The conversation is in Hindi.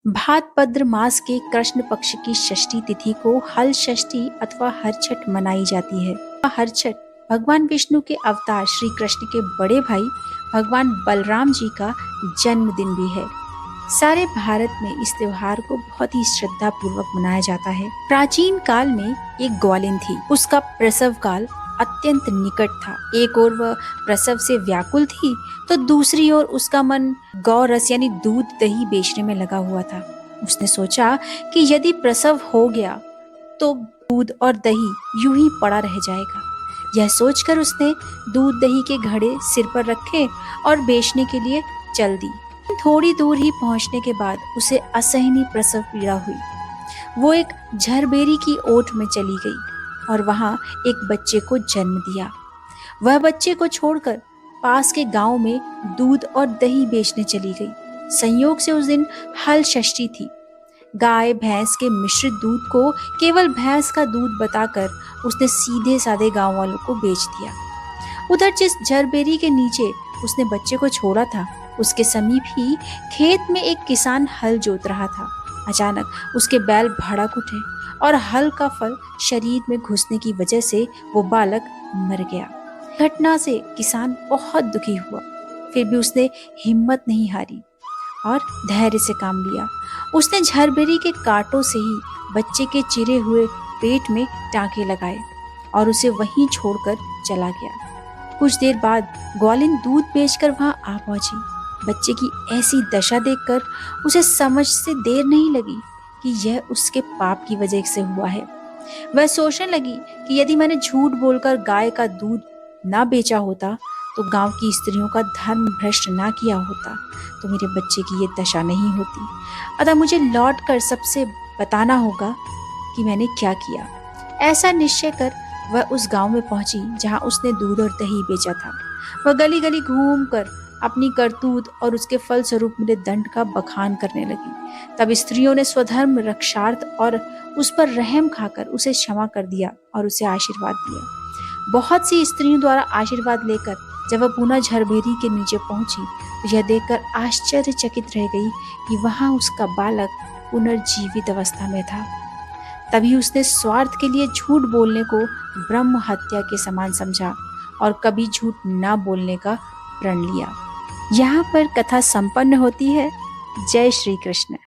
भाद्रपद मास के कृष्ण पक्ष की षष्ठी तिथि को हल षष्ठी अथवा हरछठ मनाई जाती है। हरछठ भगवान विष्णु के अवतार श्री कृष्ण के बड़े भाई भगवान बलराम जी का जन्मदिन भी है। सारे भारत में इस त्योहार को बहुत ही श्रद्धा पूर्वक मनाया जाता है। प्राचीन काल में एक ग्वालिन थी, उसका प्रसव काल अत्यंत निकट था। एक ओर वह प्रसव से व्याकुल थी तो दूसरी ओर उसका मन गौ रस यानी दूध दही बेचने में लगा हुआ था। उसने सोचा कि यदि प्रसव हो गया तो दूध और दही यूं ही पड़ा रह जाएगा। यह सोचकर उसने दूध दही के घड़े सिर पर रखे और बेचने के लिए चल दी। थोड़ी दूर ही पहुंचने के बाद उसे असहनीय प्रसव पीड़ा हुई। वो एक झरबेरी की ओट में चली गई और वहां एक बच्चे को जन्म दिया। वह बच्चे को छोड़कर पास के गांव में दूध और दही बेचने चली गई। संयोग से उस दिन हल षष्ठी थी। गाय भैंस के मिश्रित दूध को केवल भैंस का दूध बताकर उसने सीधे साधे गांव वालों को बेच दिया। उधर जिस झरबेरी के नीचे उसने बच्चे को छोड़ा था, उसके समीप ही खेत में एक किसान हल जोत रहा था। अचानक उसके बैल भड़क उठे और हल का फल शरीर में घुसने की वजह से वो बालक मर गया। घटना से किसान बहुत दुखी हुआ, फिर भी उसने हिम्मत नहीं हारी और धैर्य से काम लिया। उसने झरबेरी के कांटों से ही बच्चे के चिरे हुए पेट में टांके लगाए और उसे वहीं छोड़कर चला गया। कुछ देर बाद ग्वालिन दूध बेचकर वहां आ पहुंची। बच्चे की ऐसी दशा देखकर उसे समझ से देर नहीं लगी कि यह उसके पाप की वजह से हुआ है। वह सोचने लगी कि यदि मैंने झूठ बोलकर गाय का दूध ना बेचा होता, तो गांव की स्त्रियों का धर्म भ्रष्ट ना किया होता, तो मेरे बच्चे की ये दशा नहीं होती। अतः मुझे लौट कर सबसे बताना होगा कि मैंने क्या किया। ऐसा निश्चय कर वह उस गांव में पहुंची जहां उसने दूध और दही बेचा था। वह गली गली घूमकर अपनी करतूत और उसके फल स्वरूप मिले दंड का बखान करने लगी। तब स्त्रियों ने स्वधर्म रक्षार्थ और उस पर रहम खाकर उसे क्षमा कर दिया और उसे आशीर्वाद दिया। बहुत सी स्त्रियों द्वारा आशीर्वाद लेकर जब वह पुनः झरबेरी के नीचे पहुंची तो यह देखकर आश्चर्यचकित रह गई कि वहां उसका बालक पुनर्जीवित अवस्था में था। तभी उसने स्वार्थ के लिए झूठ बोलने को ब्रह्म हत्या के समान समझा और कभी झूठ न बोलने का प्रण लिया। यहाँ पर कथा संपन्न होती है। जय श्री कृष्ण।